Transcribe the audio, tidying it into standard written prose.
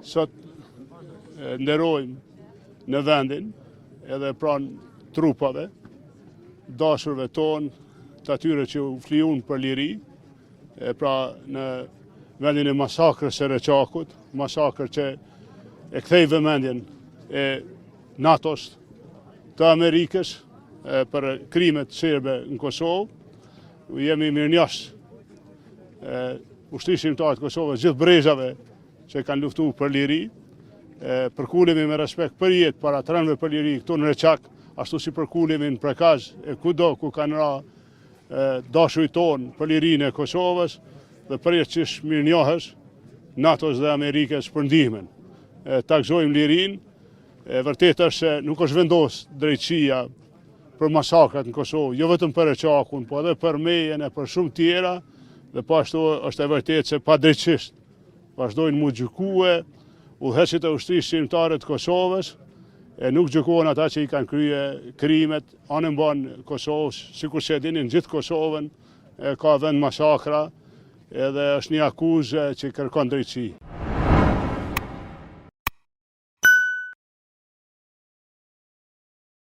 sot nderojmë në vendin edhe pranë trupave, dashurve tonë, të atyre që u fliun për liri, pra në vendin e masakrës së Reçakut, masakrë që e kthej vëmendjen e NATO-s, të Amerikës për krimet serbe në Kosovë. Jemi mirënjohës ushtrisë të Kosovës, gjithë brezave që kanë luftuar për liri, përkulemi me respekt për jetë para të rënëve për liri këtu në Reçak, ashtu si përkulemi në Prekaz e kudo ku kanë ra dashurit tonë për lirinë e Kosovës dhe përjetësisht mirënjohës NATO-s dhe Amerikës për ndihmën. Takzojmë lirinë, vërtet është se nuk është vendos drejtësia për masakrat në Kosovë, jo vetëm për Reçakun, po edhe për Mejen e për shumë tjera, dhe po ashtu është e vërtet se padrejtësisht vazhdojnë mu gjykue udhëheqësit e ushtrisë shqiptare të Kosovës, e nuk gjykohen ata që i kanë krye krimet anë mban Kosovës, sikur që e dini në gjithë Kosovën ka vend masakra edhe është një akuzë që kërkon drejtësi.